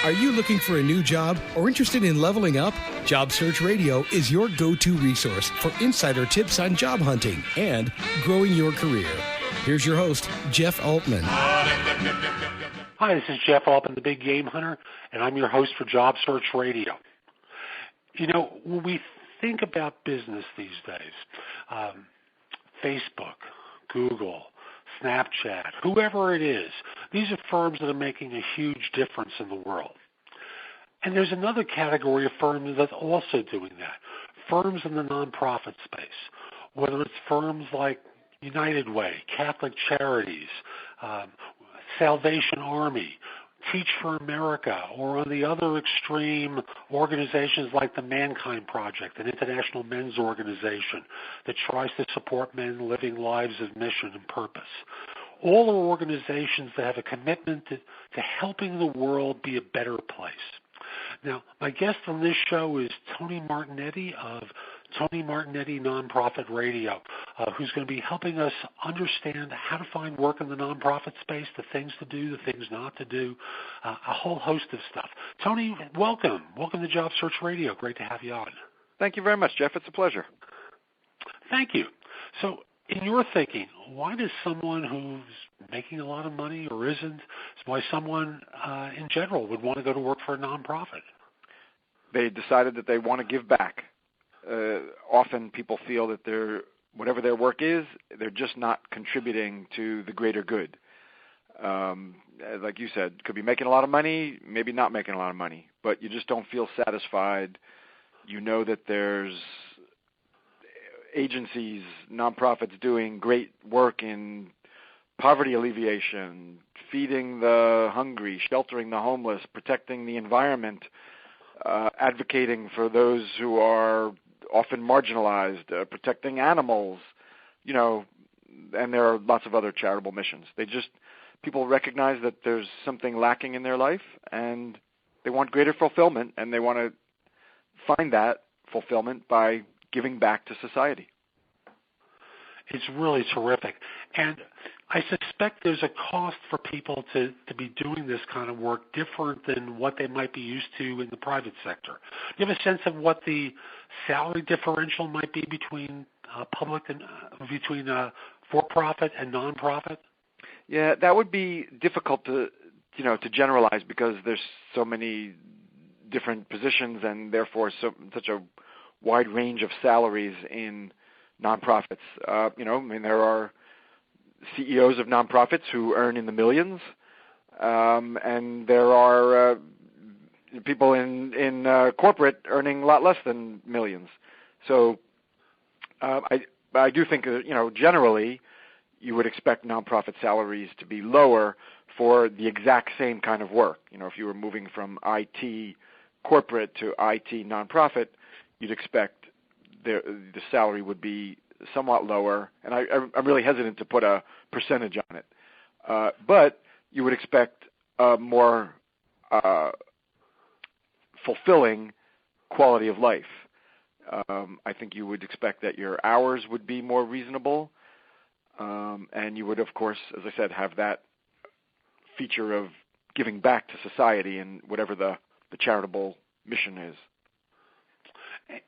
Are you looking for a new job or interested in leveling up? Job Search Radio is your go-to resource for insider tips on job hunting and growing your career. Here's your host, Jeff Altman. Hi, this is Jeff Altman, the Big Game Hunter, and I'm your host for Job Search Radio. You know, when we think about business these days, Facebook, Google, Snapchat, whoever it is, these are firms that are making a huge difference in the world. And there's another category of firms that's also doing that, firms in the nonprofit space, whether it's firms like United Way, Catholic Charities, Salvation Army, Teach for America, or on the other extreme, organizations like the Mankind Project, an international men's organization that tries to support men living lives of mission and purpose. All are organizations that have a commitment to helping the world be a better place. Now, my guest on this show is Tony Martignetti of Tony Martignetti Non-Profit Radio, who's going to be helping us understand how to find work in the nonprofit space, the things to do, the things not to do, a whole host of stuff. Tony, welcome. Welcome to Job Search Radio. Great to have you on. Thank you very much, Jeff. It's a pleasure. Thank you. So, in your thinking, why does someone who's making a lot of money or isn't, why someone in general would want to go to work for a nonprofit? They decided that they want to give back. Often people feel that whatever their work is, they're just not contributing to the greater good. Like you said, could be making a lot of money, maybe not making a lot of money, but you just don't feel satisfied. You know that there's agencies, nonprofits doing great work in poverty alleviation, feeding the hungry, sheltering the homeless, protecting the environment, advocating for those who are often marginalized, protecting animals, you know, and there are lots of other charitable missions. People recognize that there's something lacking in their life, and they want greater fulfillment, and they want to find that fulfillment by giving back to society. It's really terrific. And I suspect there's a cost for people to be doing this kind of work different than what they might be used to in the private sector. Do you have a sense of what the salary differential might be between public and between for-profit and non-profit? Yeah, that would be difficult to generalize because there's so many different positions and therefore such a wide range of salaries in nonprofits. There are CEOs of nonprofits who earn in the millions, and there are people in corporate earning a lot less than millions. So I do think generally you would expect nonprofit salaries to be lower for the exact same kind of work. If you were moving from IT corporate to IT nonprofit, you'd expect the salary would be somewhat lower, and I'm really hesitant to put a percentage on it. But you would expect a more fulfilling quality of life. I think you would expect that your hours would be more reasonable, and you would, of course, as I said, have that feature of giving back to society and whatever the charitable mission is.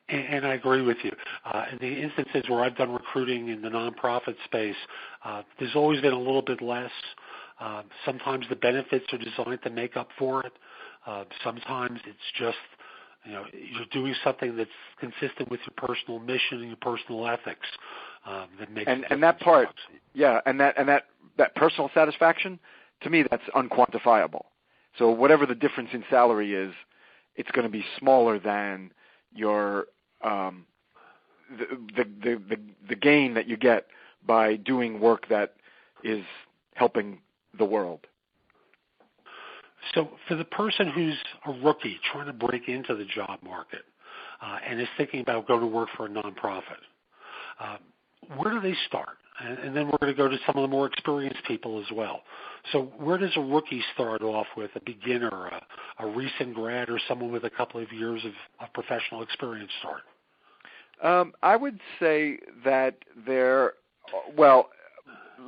And I agree with you. In the instances where I've done recruiting in the nonprofit space, there's always been a little bit less. Sometimes the benefits are designed to make up for it. Sometimes it's just, you're doing something that's consistent with your personal mission and your personal ethics. That makes and that part, yeah, and that personal satisfaction, to me, that's unquantifiable. So whatever the difference in salary is, it's going to be smaller than your the gain that you get by doing work that is helping the world. So for the person who's a rookie trying to break into the job market and is thinking about going to work for a nonprofit, where do they start? And then we're going to go to some of the more experienced people as well. So where does a rookie start off with, a beginner, a recent grad, or someone with a couple of years of professional experience start? I would say that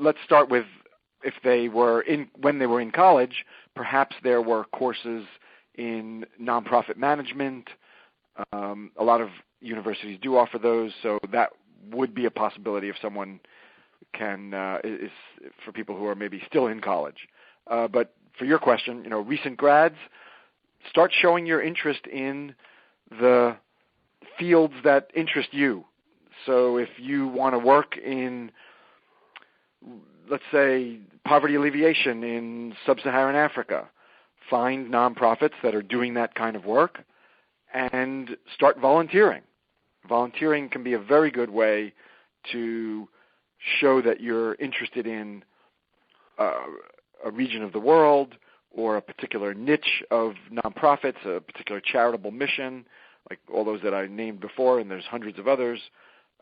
let's start with if they were when they were in college, perhaps there were courses in nonprofit management. A lot of universities do offer those, so that would be a possibility if someone can is for people who are maybe still in college. But for your question, recent grads, start showing your interest in the fields that interest you. So if you want to work in, let's say, poverty alleviation in sub-Saharan Africa, find nonprofits that are doing that kind of work and start volunteering. Volunteering can be a very good way to show that you're interested in a region of the world or a particular niche of nonprofits, a particular charitable mission, like all those that I named before, and there's hundreds of others.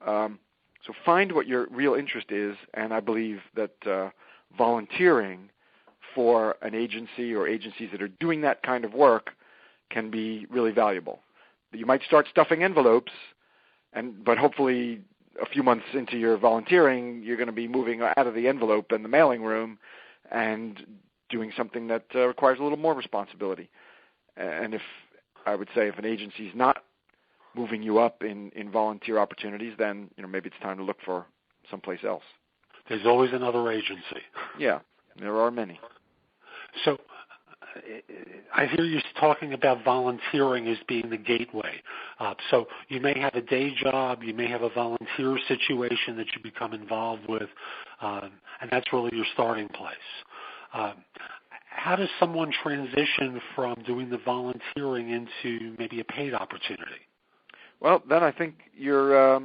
So find what your real interest is, and I believe that volunteering for an agency or agencies that are doing that kind of work can be really valuable. You might start stuffing envelopes, but hopefully a few months into your volunteering, you're going to be moving out of the envelope and the mailing room and doing something that requires a little more responsibility. And if an agency is not moving you up in volunteer opportunities, then maybe it's time to look for someplace else. There's always another agency. Yeah, there are many. So I hear you talking about volunteering as being the gateway. So you may have a day job, you may have a volunteer situation that you become involved with, and that's really your starting place. How does someone transition from doing the volunteering into maybe a paid opportunity? Well, then I think you're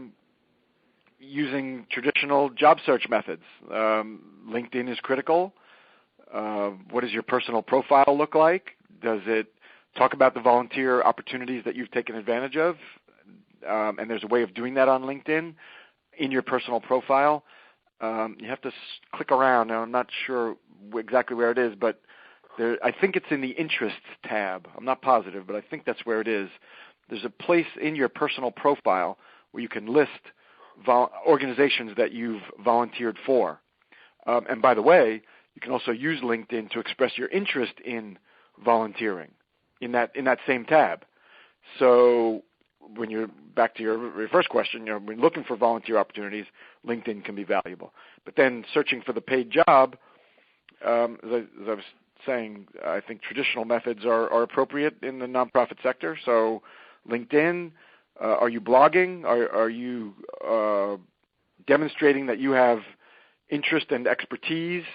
using traditional job search methods. LinkedIn is critical. What does your personal profile look like? Does it talk about the volunteer opportunities that you've taken advantage of? And there's a way of doing that on LinkedIn in your personal profile. You have to click around. Now, I'm not sure exactly where it is, but I think it's in the interests tab. I'm not positive, but I think that's where it is. There's a place in your personal profile where you can list organizations that you've volunteered for. And by the way, you can also use LinkedIn to express your interest in volunteering in that same tab. So when you're back to your first question, when looking for volunteer opportunities, LinkedIn can be valuable. But then searching for the paid job, as I was saying, I think traditional methods are appropriate in the nonprofit sector. So LinkedIn, are you blogging? Are you demonstrating that you have interest and expertise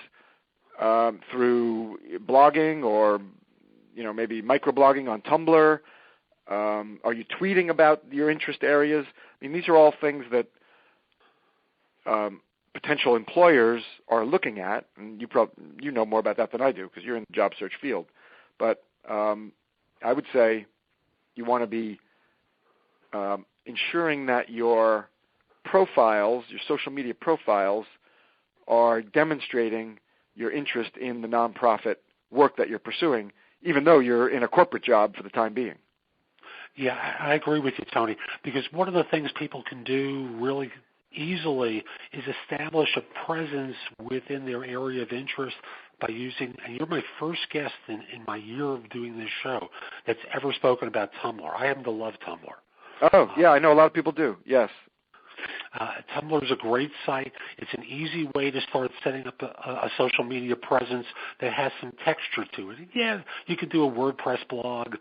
through blogging or maybe microblogging on Tumblr? Are you tweeting about your interest areas? I mean, these are all things that potential employers are looking at, and you know more about that than I do because you're in the job search field. But I would say you want to be ensuring that your profiles, your social media profiles, are demonstrating your interest in the nonprofit work that you're pursuing, even though you're in a corporate job for the time being. Yeah, I agree with you, Tony, because one of the things people can do really easily is establish a presence within their area of interest by using, and you're my first guest in my year of doing this show that's ever spoken about Tumblr. I happen to love Tumblr. Oh, yeah, I know a lot of people do, yes. Tumblr is a great site. It's an easy way to start setting up a social media presence that has some texture to it. Yeah, you could do a WordPress blog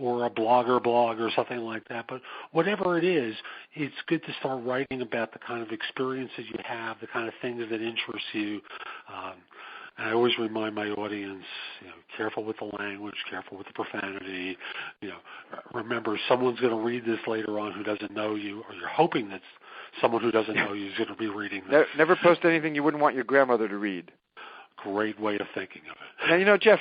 or a Blogger blog or something like that, but whatever it is, it's good to start writing about the kind of experiences you have, the kind of things that interest you. And I always remind my audience, careful with the language, careful with the profanity. Remember, someone's going to read this later on who doesn't know you, or you're hoping that someone who doesn't know you is going to be reading this. Never post anything you wouldn't want your grandmother to read. Great way of thinking of it. Now, Jeff,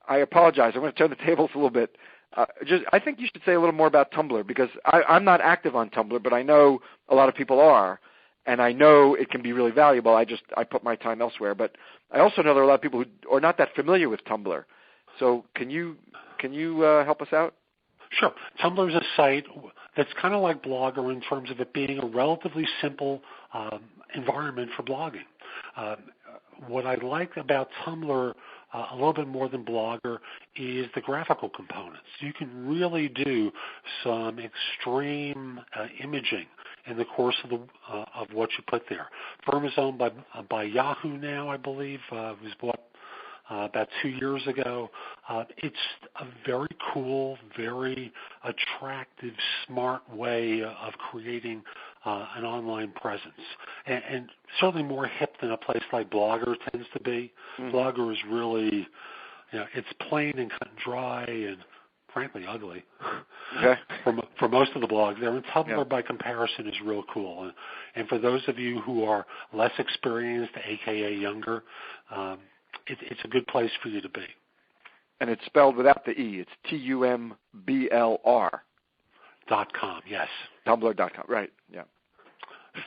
I apologize. I'm going to turn the tables a little bit. I think you should say a little more about Tumblr because I'm not active on Tumblr, but I know a lot of people are. And I know it can be really valuable. I put my time elsewhere. But I also know there are a lot of people who are not that familiar with Tumblr. So can you help us out? Sure. Tumblr is a site that's kind of like Blogger in terms of it being a relatively simple environment for blogging. what I like about Tumblr a little bit more than Blogger is the graphical components. You can really do some extreme imaging in the course of what you put there. Firm is owned by Yahoo now, I believe. It was bought about 2 years ago. It's a very cool, very attractive, smart way of creating an online presence, and certainly more hip than a place like Blogger tends to be. Blogger is really, it's plain and cut and dry and frankly ugly. Okay. For most of the blogs there, and Tumblr by comparison is real cool. And for those of you who are less experienced, aka younger, it's a good place for you to be. And it's spelled without the E. It's TUMBLR.com, yes. Tumblr.com, right, yeah.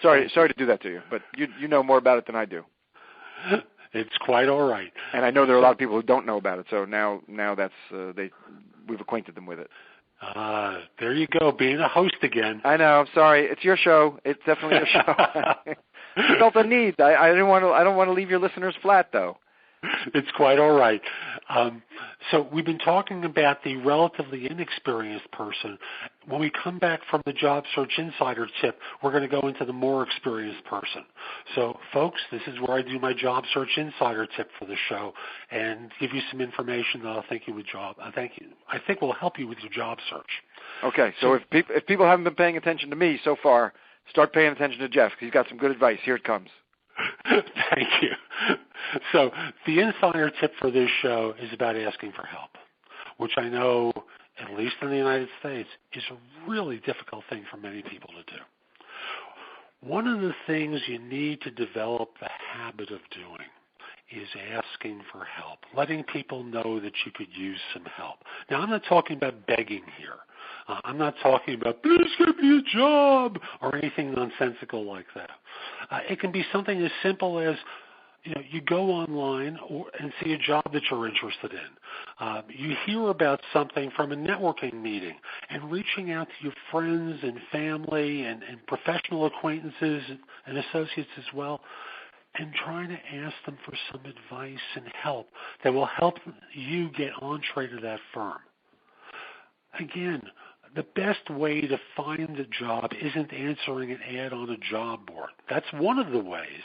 Sorry to do that to you, but you know more about it than I do. It's quite all right. And I know there are a lot of people who don't know about it, so now that's we've acquainted them with it. There you go, being a host again. I know. I'm sorry. It's your show. It's definitely your show. I felt the need. I don't want to leave your listeners flat, though. It's quite all right. So we've been talking about the relatively inexperienced person. When we come back from the Job Search Insider tip, we're going to go into the more experienced person. So, folks, this is where I do my Job Search Insider tip for the show and give you some information that I think will help you with your job search. Okay. So if people haven't been paying attention to me so far, start paying attention to Jeff because he's got some good advice. Here it comes. Thank you. So the insider tip for this show is about asking for help, which I know, at least in the United States, is a really difficult thing for many people to do. One of the things you need to develop the habit of doing is asking for help, letting people know that you could use some help. Now, I'm not talking about begging here. I'm not talking about, please give me a job, or anything nonsensical like that. It can be something as simple as, you go online and see a job that you're interested in. You hear about something from a networking meeting, and reaching out to your friends and family and professional acquaintances and associates as well, and trying to ask them for some advice and help that will help you get entree to that firm. Again, the best way to find a job isn't answering an ad on a job board. That's one of the ways.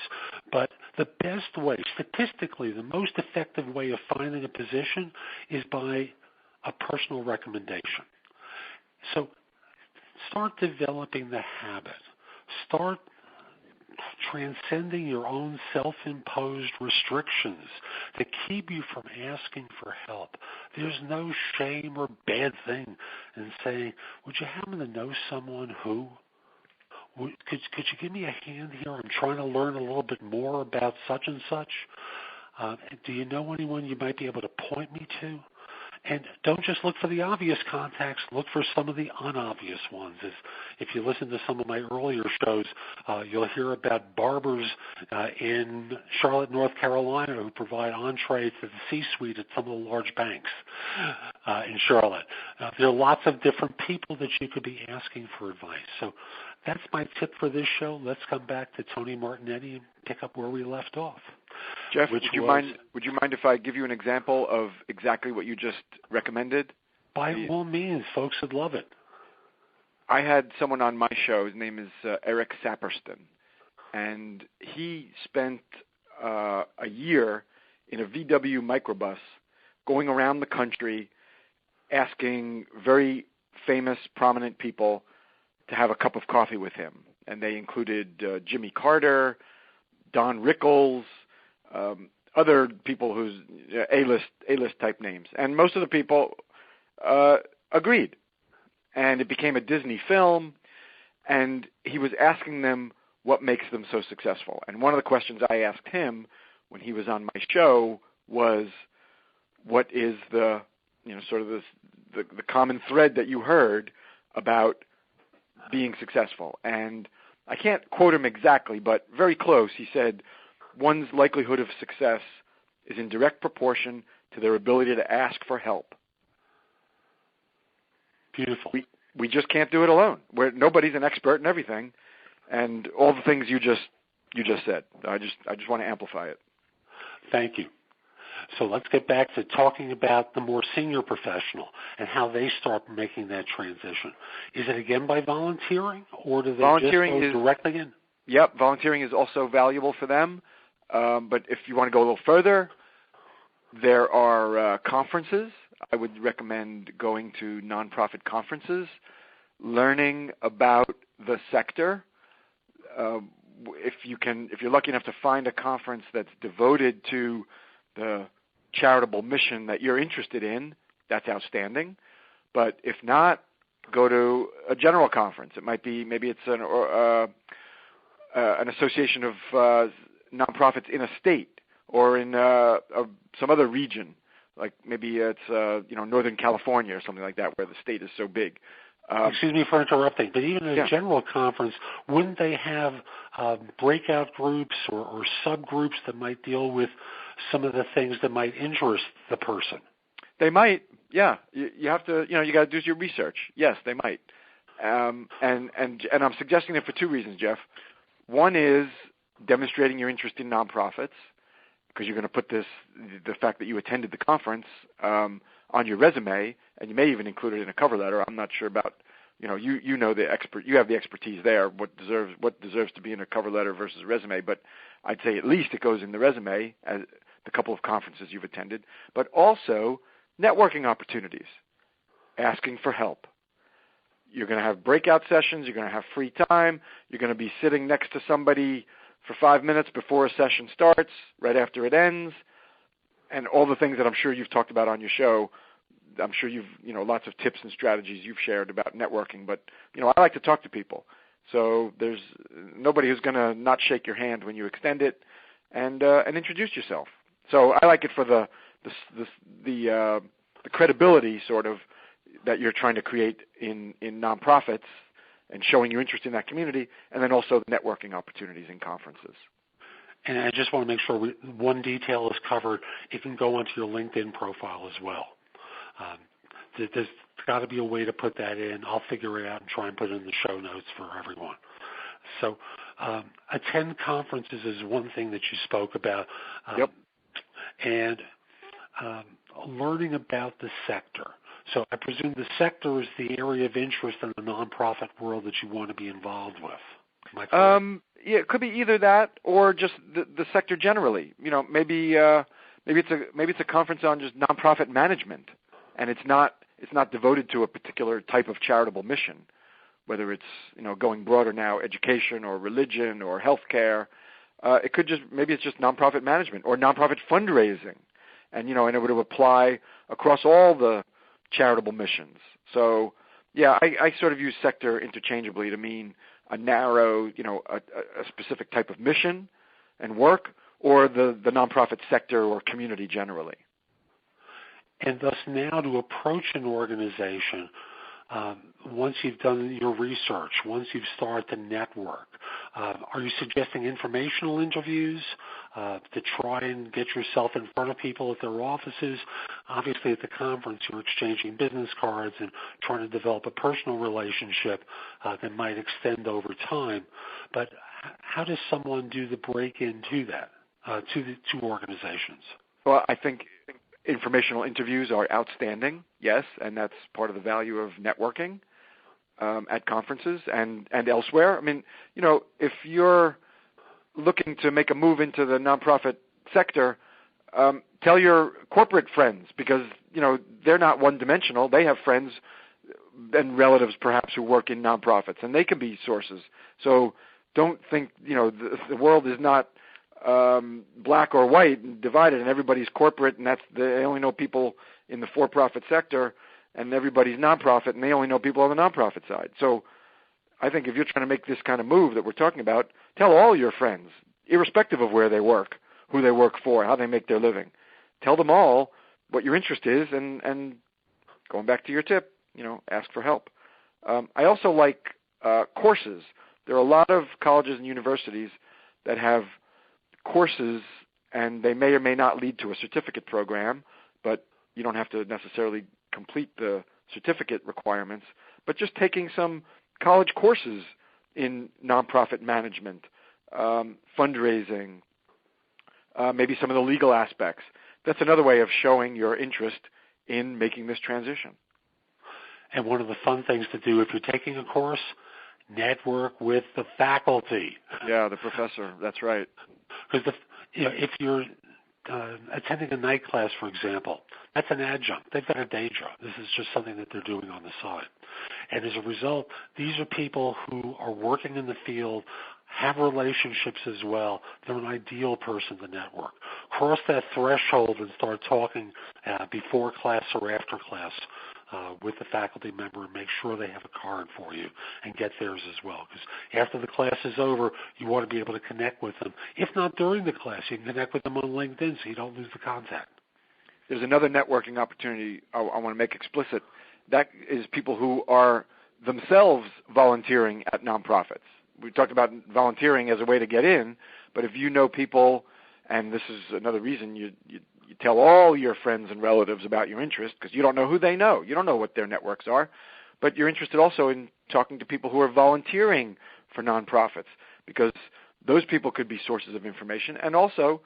But the best way, statistically, the most effective way of finding a position is by a personal recommendation. So start developing the habit. Start transcending your own self-imposed restrictions that keep you from asking for help. There's no shame or bad thing in saying, would you happen to know someone who? Could you give me a hand here? I'm trying to learn a little bit more about such and such. Do you know anyone you might be able to point me to? And don't just look for the obvious contacts. Look for some of the unobvious ones. If you listen to some of my earlier shows, you'll hear about barbers in Charlotte, North Carolina, who provide entree to the C-suite at some of the large banks in Charlotte. There are lots of different people that you could be asking for advice. So that's my tip for this show. Let's come back to Tony Martignetti and pick up where we left off. Jeff, would you mind if I give you an example of exactly what you just recommended? By all means, folks would love it. I had someone on my show. His name is Eric Saperston, and he spent a year in a VW microbus going around the country asking very famous, prominent people to have a cup of coffee with him. And they included Jimmy Carter, Don Rickles, other people whose A-list type names. And most of the people agreed. And it became a Disney film, and he was asking them what makes them so successful. And one of the questions I asked him when he was on my show was, what is the common thread that you heard about being successful? And I can't quote him exactly, but very close. He said, one's likelihood of success is in direct proportion to their ability to ask for help. Beautiful. We just can't do it alone. Nobody's an expert in everything, and all the things you just said. I just want to amplify it. Thank you. So let's get back to talking about the more senior professional and how they start making that transition. Is it again by volunteering, or do they just go directly in? Yep, volunteering is also valuable for them. But if you want to go a little further, there are conferences. I would recommend going to nonprofit conferences, learning about the sector. If you're lucky enough to find a conference that's devoted to the charitable mission that you're interested in, that's outstanding. But if not, go to a general conference. It might be, maybe it's an association of nonprofits in a state or in some other region, like maybe it's Northern California or something like that, where the state is so big. Excuse me for interrupting, but even at a general conference, wouldn't they have breakout groups or subgroups that might deal with some of the things that might interest the person? They might, yeah. You have to, you got to do your research. Yes, they might. And I'm suggesting it for two reasons, Jeff. One is demonstrating your interest in nonprofits, because you're going to put the fact that you attended the conference on your resume, and you may even include it in a cover letter. I'm not sure about, you know the expert, you have the expertise there, what deserves to be in a cover letter versus a resume, but I'd say at least it goes in the resume as the couple of conferences you've attended, but also networking opportunities, asking for help. You're going to have breakout sessions, you're going to have free time, you're going to be sitting next to somebody for 5 minutes before a session starts, right after it ends, and all the things that I'm sure you've talked about on your show. I'm sure you've, lots of tips and strategies you've shared about networking, but, I like to talk to people. So there's nobody who's going to not shake your hand when you extend it and introduce yourself. So I like it for the credibility sort of that you're trying to create in nonprofits and showing your interest in that community, and then also the networking opportunities in conferences. And I just want to make sure one detail is covered. It can go onto your LinkedIn profile as well. There's got to be a way to put that in. I'll figure it out and try and put it in the show notes for everyone. So attend conferences is one thing that you spoke about. Yep. And learning about the sector. So I presume the sector is the area of interest in the nonprofit world that you want to be involved with. Am I correct? Yeah, it could be either that or just the sector generally. Maybe it's a conference on just nonprofit management, and it's not devoted to a particular type of charitable mission, whether it's going broader now, education or religion or healthcare. It could maybe it's just nonprofit management or nonprofit fundraising, and it would apply across all the charitable missions. So yeah, I sort of use sector interchangeably to mean a narrow, a specific type of mission and work, or the nonprofit sector or community generally. And thus now to approach an organization, once you've done your research, once you've started to network, are you suggesting informational interviews to try and get yourself in front of people at their offices? Obviously at the conference you're exchanging business cards and trying to develop a personal relationship that might extend over time. But how does someone do the break-in to that, to the two organizations? Well, I think informational interviews are outstanding, yes, and that's part of the value of networking at conferences and elsewhere. I mean, if you're looking to make a move into the nonprofit sector, tell your corporate friends, because, they're not one-dimensional. They have friends and relatives perhaps who work in nonprofits, and they can be sources. So don't think, the world is not black or white and divided, and everybody's corporate, and they only know people in the for-profit sector, and everybody's nonprofit, and they only know people on the nonprofit side. So I think if you're trying to make this kind of move that we're talking about, tell all your friends, irrespective of where they work, who they work for, how they make their living. Tell them all what your interest is, and going back to your tip, ask for help. I also like courses. There are a lot of colleges and universities that have courses, and they may or may not lead to a certificate program, but you don't have to necessarily complete the certificate requirements, but just taking some college courses in nonprofit management, fundraising, maybe some of the legal aspects. That's another way of showing your interest in making this transition. And one of the fun things to do if you're taking a course, network with the faculty. Yeah, the professor. That's right. Because if you're attending a night class, for example, that's an adjunct. They've got a day job. This is just something that they're doing on the side. And as a result, these are people who are working in the field, have relationships as well. They're an ideal person to network. Cross that threshold and start talking before class or after class with the faculty member and make sure they have a card for you and get theirs as well. Because after the class is over, you want to be able to connect with them. If not during the class, you can connect with them on LinkedIn so you don't lose the contact. There's another networking opportunity I want to make explicit. That is people who are themselves volunteering at nonprofits. We talked about volunteering as a way to get in, but if you know people, and this is another reason you tell all your friends and relatives about your interest, because you don't know who they know. You don't know what their networks are, but you're interested also in talking to people who are volunteering for nonprofits, because those people could be sources of information, and also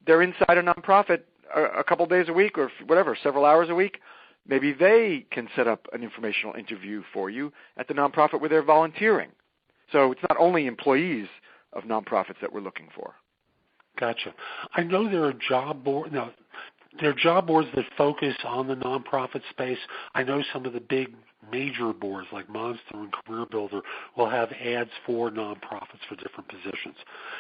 they're inside a nonprofit a couple days a week or whatever, several hours a week. Maybe they can set up an informational interview for you at the nonprofit where they're volunteering. So it's not only employees of nonprofits that we're looking for. Gotcha. I know there are job boards. Now, there are job boards that focus on the nonprofit space. I know some of the big major boards like Monster and Career Builder will have ads for nonprofits for different positions.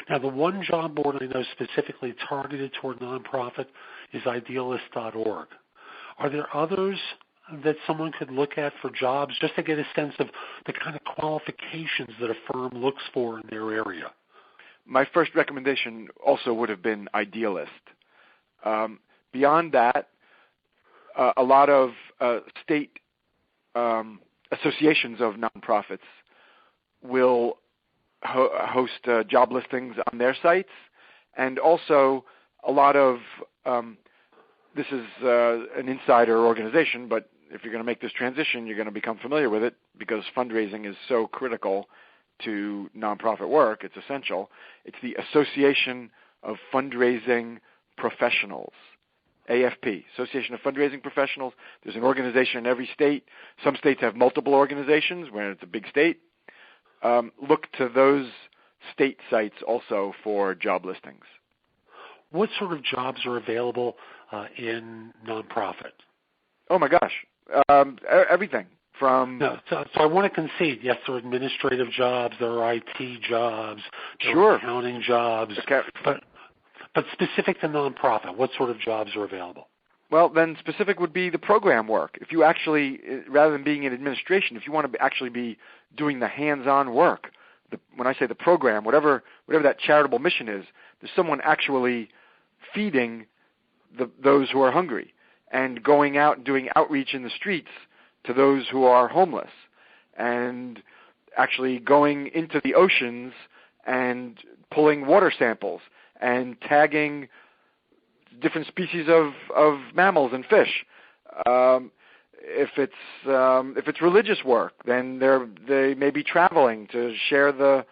Now, the one job board I know specifically targeted toward nonprofit is idealist.org. Are there others that someone could look at for jobs just to get a sense of the kind of qualifications that a firm looks for in their area? My first recommendation also would have been Idealist. Beyond that, a lot of state associations of nonprofits will host job listings on their sites, and also a lot of this is an insider organization, but if you're going to make this transition, you're going to become familiar with it because fundraising is so critical to nonprofit work. It's essential. It's the Association of Fundraising Professionals, AFP, Association of Fundraising Professionals. There's an organization in every state. Some states have multiple organizations where it's a big state. Look to those state sites also for job listings. What sort of jobs are available in nonprofit? Oh, my gosh. Everything from... No, so I want to concede, yes, there are administrative jobs, there are IT jobs, there Sure. are accounting jobs, Okay. but specific to nonprofit, what sort of jobs are available? Well, then specific would be the program work. If you actually, rather than being in administration, if you want to actually be doing the hands-on work, when I say the program, whatever that charitable mission is, there's someone actually feeding those who are hungry and going out and doing outreach in the streets to those who are homeless and actually going into the oceans and pulling water samples and tagging different species of mammals and fish. If it's religious work, then they may be traveling to share the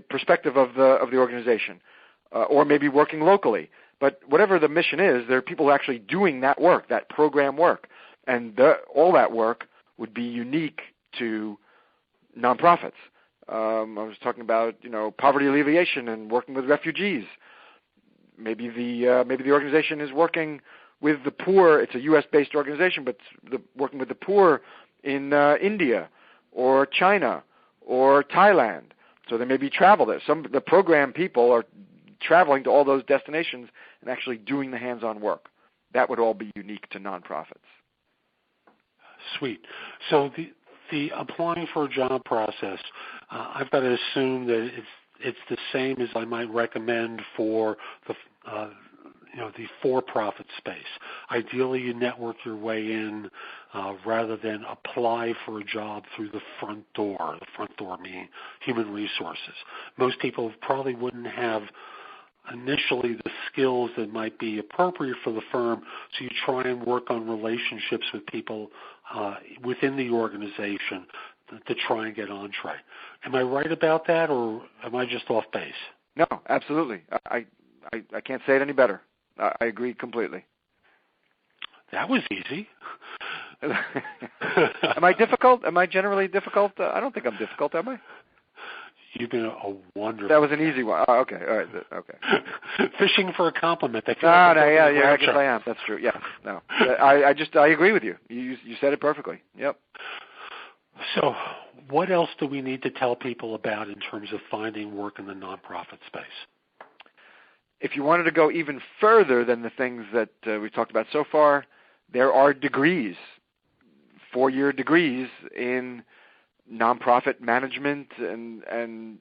perspective of the organization, or maybe working locally. But whatever the mission is, there are people actually doing that work, that program work, and all that work would be unique to nonprofits. I was talking about poverty alleviation and working with refugees. Maybe the organization is working with the poor. It's a U.S.-based organization, but working with the poor in India or China or Thailand. So there may be travel there. The program people are traveling to all those destinations and actually doing the hands-on work. That would all be unique to nonprofits. Sweet. So the applying for a job process, I've got to assume that it's the same as I might recommend for the for-profit space. Ideally, you network your way in rather than apply for a job through the front door. The front door meaning human resources. Most people probably wouldn't have initially the skills that might be appropriate for the firm, so you try and work on relationships with people within the organization to try and get entree. Am I right about that, or am I just off base? No, absolutely. I can't say it any better. I agree completely. That was easy. Am I difficult? Am I generally difficult? I don't think I'm difficult, am I? You've been a wonderful. That was an easy one. Oh, okay, all right, okay. Fishing for a compliment. I guess I am. That's true. Yeah, no. I agree with you. You said it perfectly. Yep. So, what else do we need to tell people about in terms of finding work in the nonprofit space? If you wanted to go even further than the things that we've talked about so far, there are degrees, 4-year degrees in nonprofit management and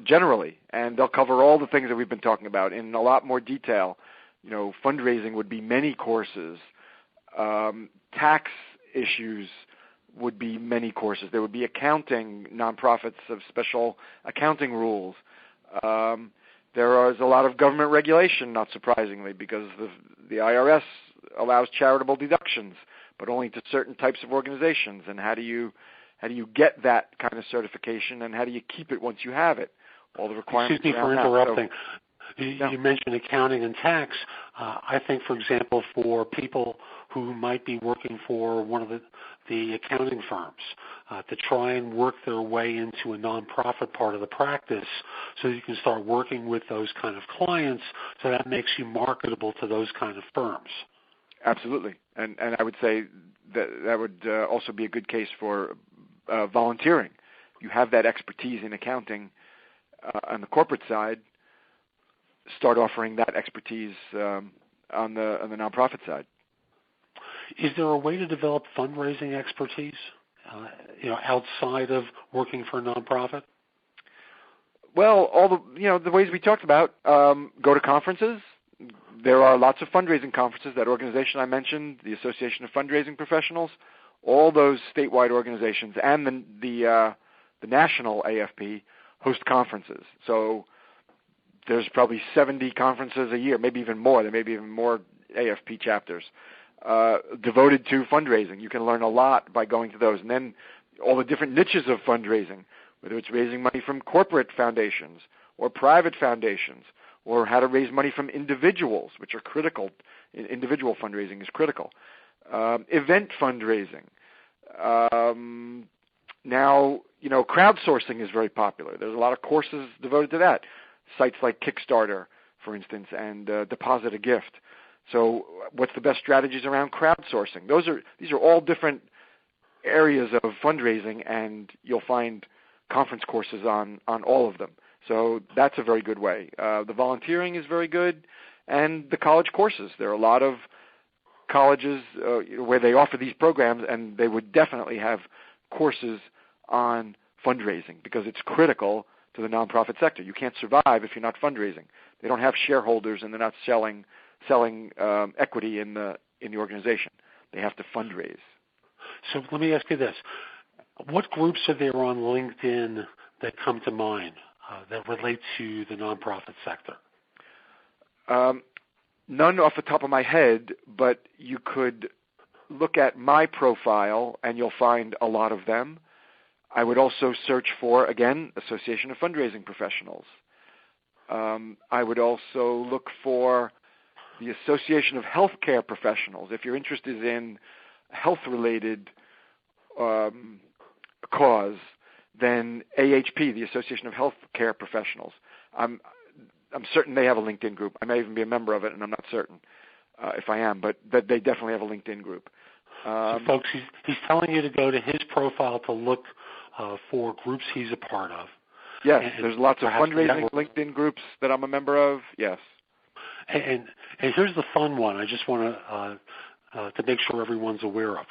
generally, and they'll cover all the things that we've been talking about in a lot more detail. You know, fundraising would be many courses. Tax issues would be many courses. There would be accounting, nonprofits of special accounting rules. There is a lot of government regulation, not surprisingly, because the IRS allows charitable deductions, but only to certain types of organizations. And how do you get that kind of certification, and how do you keep it once you have it? All the requirements. Excuse me for interrupting. You mentioned accounting and tax. I think, for example, for people who might be working for one of the accounting firms to try and work their way into a nonprofit part of the practice so that you can start working with those kind of clients, so that makes you marketable to those kind of firms. Absolutely. And I would say that would also be a good case for volunteering. You have that expertise in accounting on the corporate side. Start offering that expertise on the nonprofit side. Is there a way to develop fundraising expertise, outside of working for a nonprofit? Well, all the ways we talked about. Go to conferences. There are lots of fundraising conferences. That organization I mentioned, the Association of Fundraising Professionals, all those statewide organizations, and the national AFP host conferences. So there's probably 70 conferences a year, maybe even more. There may be even more AFP chapters devoted to fundraising. You can learn a lot by going to those. And then all the different niches of fundraising, whether it's raising money from corporate foundations or private foundations, or how to raise money from individuals, which are critical. Individual fundraising is critical. Event fundraising. Now, crowdsourcing is very popular. There's a lot of courses devoted to that. Sites like Kickstarter, for instance, and Deposit a Gift. So what's the best strategies around crowdsourcing? These are all different areas of fundraising, and you'll find conference courses on all of them. So that's a very good way. The volunteering is very good, and the college courses. There are a lot of colleges where they offer these programs, and they would definitely have courses on fundraising because it's critical to the nonprofit sector. You can't survive if you're not fundraising. They don't have shareholders, and they're not selling equity in the organization. They have to fundraise. So let me ask you this: what groups are there on LinkedIn that come to mind that relate to the nonprofit sector? None off the top of my head, but you could look at my profile, and you'll find a lot of them. I would also search for, again, Association of Fundraising Professionals. I would also look for the Association of Healthcare Professionals. If you're interested in health-related cause, then AHP, the Association of Healthcare Professionals. I'm certain they have a LinkedIn group. I may even be a member of it, and I'm not certain if I am, but they definitely have a LinkedIn group. So folks, he's telling you to go to his profile to look for groups he's a part of. Yes, there's lots of fundraising LinkedIn groups that I'm a member of, yes. And here's the fun one I just want to make sure everyone's aware of.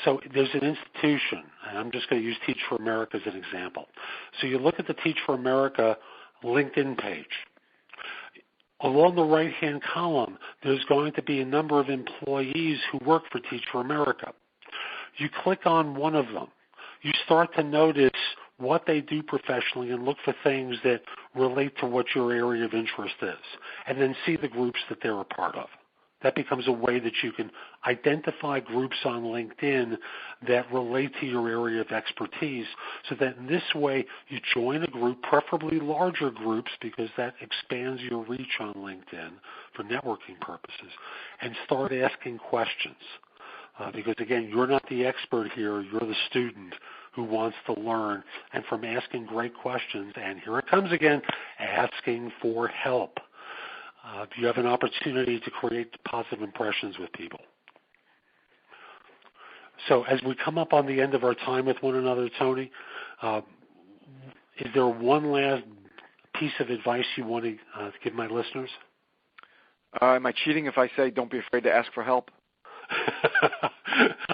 So there's an institution, and I'm just going to use Teach for America as an example. So you look at the Teach for America LinkedIn page. Along the right-hand column, there's going to be a number of employees who work for Teach for America. You click on one of them. You start to notice what they do professionally and look for things that relate to what your area of interest is, and then see the groups that they're a part of. That becomes a way that you can identify groups on LinkedIn that relate to your area of expertise, so that in this way you join a group, preferably larger groups, because that expands your reach on LinkedIn for networking purposes, and start asking questions. Because, again, you're not the expert here. You're the student who wants to learn. And from asking great questions, and here it comes again, asking for help. You have an opportunity to create positive impressions with people. So as we come up on the end of our time with one another, Tony, is there one last piece of advice you want to give my listeners? Am I cheating if I say don't be afraid to ask for help?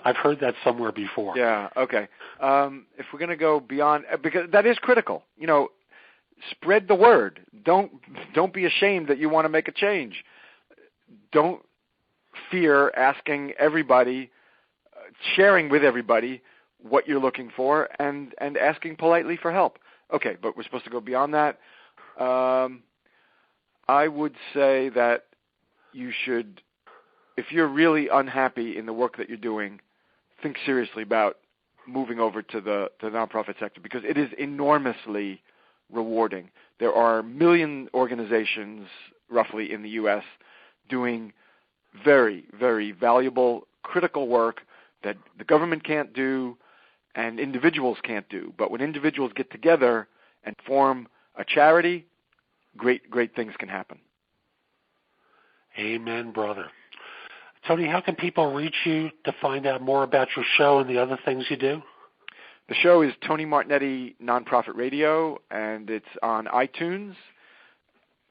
I've heard that somewhere before. Yeah, okay. If we're going to go beyond, because that is critical, spread the word. Don't be ashamed that you want to make a change. Don't fear asking everybody, sharing with everybody what you're looking for, and asking politely for help. Okay, but we're supposed to go beyond that. I would say that you should, if you're really unhappy in the work that you're doing, think seriously about moving over to the nonprofit sector, because it is enormously rewarding. There are a million organizations, roughly, in the U.S. doing very, very valuable, critical work that the government can't do and individuals can't do. But when individuals get together and form a charity, great things can happen. Amen, brother. Tony, how can people reach you to find out more about your show and the other things you do? The show is Tony Martignetti Non-Profit Radio, and it's on iTunes.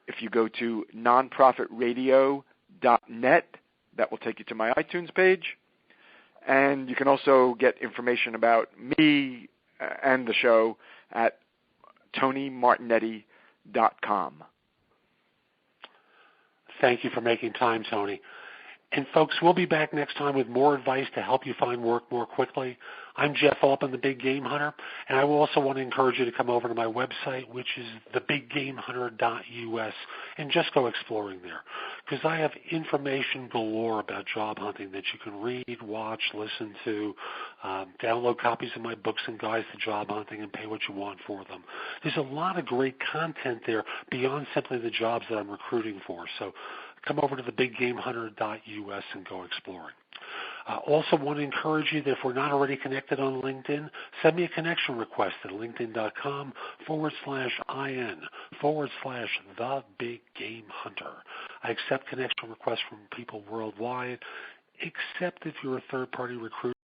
If you go to nonprofitradio.net, that will take you to my iTunes page. And you can also get information about me and the show at TonyMartignetti.com. Thank you for making time, Tony. And folks, we'll be back next time with more advice to help you find work more quickly. I'm Jeff Altman, the Big Game Hunter, and I will also want to encourage you to come over to my website, which is thebiggamehunter.us, and just go exploring there, because I have information galore about job hunting that you can read, watch, listen to, download copies of my books and guides to job hunting, and pay what you want for them. There's a lot of great content there beyond simply the jobs that I'm recruiting for, so come over to thebiggamehunter.us and go exploring. Also want to encourage you that if we're not already connected on LinkedIn, send me a connection request at linkedin.com/IN/TheBigGameHunter. I accept connection requests from people worldwide, except if you're a third-party recruiter.